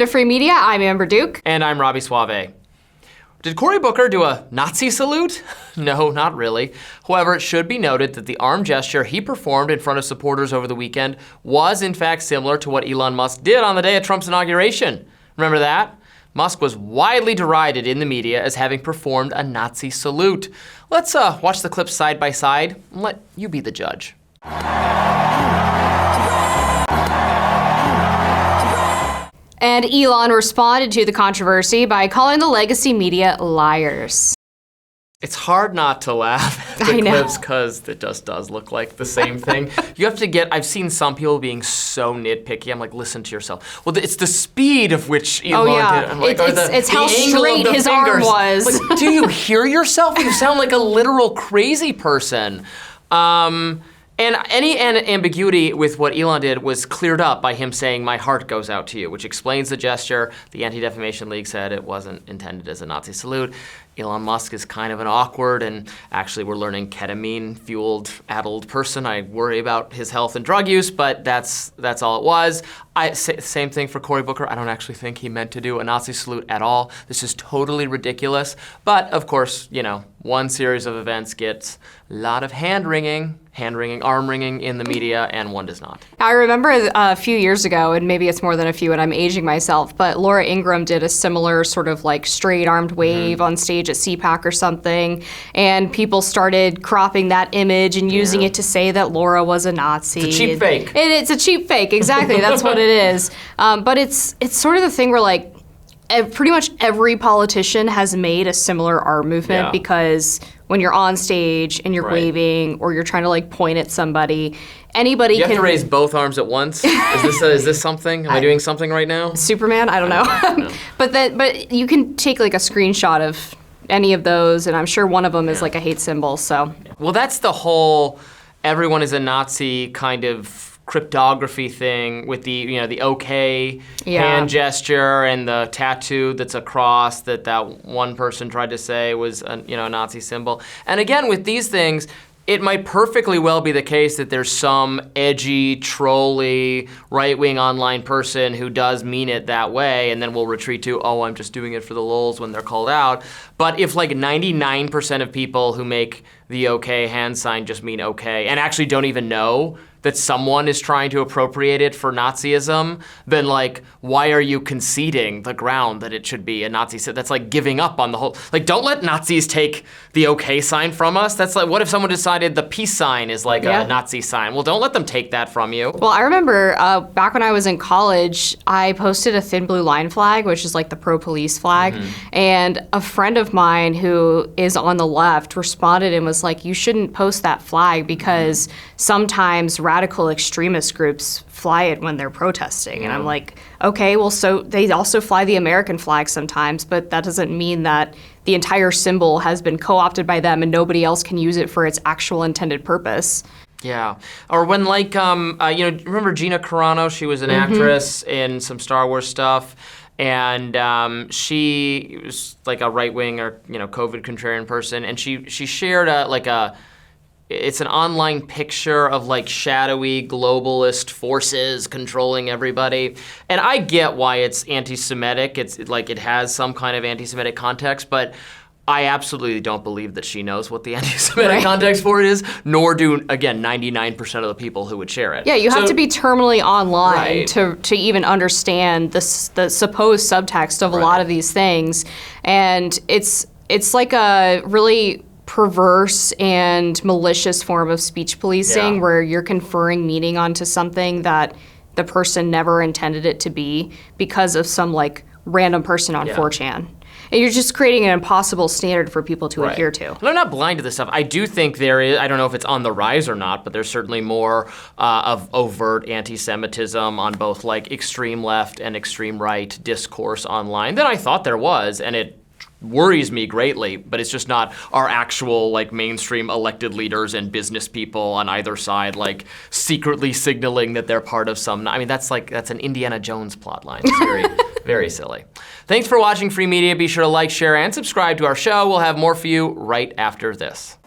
to Free Media. I'm Amber Duke. And I'm Robby Soave. Did Cory Booker do a Nazi salute? No, not really. However, it should be noted that the arm gesture he performed in front of supporters over the weekend was in fact similar to what Elon Musk did on the day of Trump's inauguration. Remember that? Musk was widely derided in the media as having performed a Nazi salute. Let's watch the clips side by side and let you be the judge. And Elon responded to the controversy by calling the legacy media liars. It's hard not to laugh at the clips because it just does look like the same thing. You have to I've seen some people being so nitpicky. I'm like, listen to yourself. Well, it's the speed of which Elon did. I'm like, it's how straight his arm was. Like, do you hear yourself? You sound like a literal crazy person. And any ambiguity with what Elon did was cleared up by him saying, "My heart goes out to you," which explains the gesture. The Anti-Defamation League said it wasn't intended as a Nazi salute. Elon Musk is kind of an awkward and actually we're learning ketamine-fueled, addled person. I worry about his health and drug use, but that's all it was. Same thing for Cory Booker. I don't actually think he meant to do a Nazi salute at all. This is totally ridiculous. But of course, you know, one series of events gets a lot of hand-wringing, arm-wringing in the media, and one does not. I remember a few years ago, and maybe it's more than a few, and I'm aging myself, but Laura Ingraham did a similar sort of like straight-armed wave on stage at CPAC or something, and people started cropping that image and using it to say that Laura was a Nazi. It's a cheap fake. It's a cheap fake, exactly. That's what it is. But it's sort of the thing where like pretty much every politician has made a similar arm movement because when you're on stage and you're waving or you're trying to like point at somebody, anybody can— You have to raise both arms at once? Is this something? Am I doing something right now? Superman? I don't know. But you can take like a screenshot of any of those, and I'm sure one of them is like a hate symbol, so. Well, that's the whole everyone is a Nazi kind of cryptography thing with the OK hand gesture and the tattoo that's a cross that one person tried to say was a Nazi symbol. And again, with these things, it might perfectly well be the case that there's some edgy, trolly, right-wing online person who does mean it that way and then will retreat to, oh, I'm just doing it for the lulz when they're called out. But if like 99% of people who make the OK hand sign just mean OK and actually don't even know that someone is trying to appropriate it for Nazism, then like, why are you conceding the ground that it should be a Nazi? That's like giving up on the whole, like, don't let Nazis take the OK sign from us. That's like, what if someone decided the peace sign is like a Nazi sign? Well, don't let them take that from you. Well, I remember back when I was in college, I posted a thin blue line flag, which is like the pro-police flag. And a friend of mine who is on the left responded and was like, you shouldn't post that flag because sometimes radical extremist groups fly it when they're protesting. And I'm like, okay, well, so they also fly the American flag sometimes, but that doesn't mean that the entire symbol has been co-opted by them and nobody else can use it for its actual intended purpose. Yeah, or when like, remember Gina Carano? She was an actress in some Star Wars stuff. And she was like a right-wing or COVID contrarian person, and she shared it's an online picture of like shadowy globalist forces controlling everybody. And I get why it's anti-Semitic. It's like it has some kind of anti-Semitic context, but I absolutely don't believe that she knows what the anti-Semitic context for it is, nor do, again, 99% of the people who would share it. Yeah, you have to be terminally online to even understand the supposed subtext of a lot of these things. And it's like a really perverse and malicious form of speech policing where you're conferring meaning onto something that the person never intended it to be because of some like random person on 4chan. And you're just creating an impossible standard for people to adhere to. And I'm not blind to this stuff. I do think there is, I don't know if it's on the rise or not, but there's certainly more of overt anti-Semitism on both like extreme left and extreme right discourse online than I thought there was, and it worries me greatly, but it's just not our actual like mainstream elected leaders and business people on either side like secretly signaling that they're part of some, I mean that's an Indiana Jones plot line. It's very, very silly. Thanks for watching Free Media. Be sure to like, share, and subscribe to our show. We'll have more for you right after this.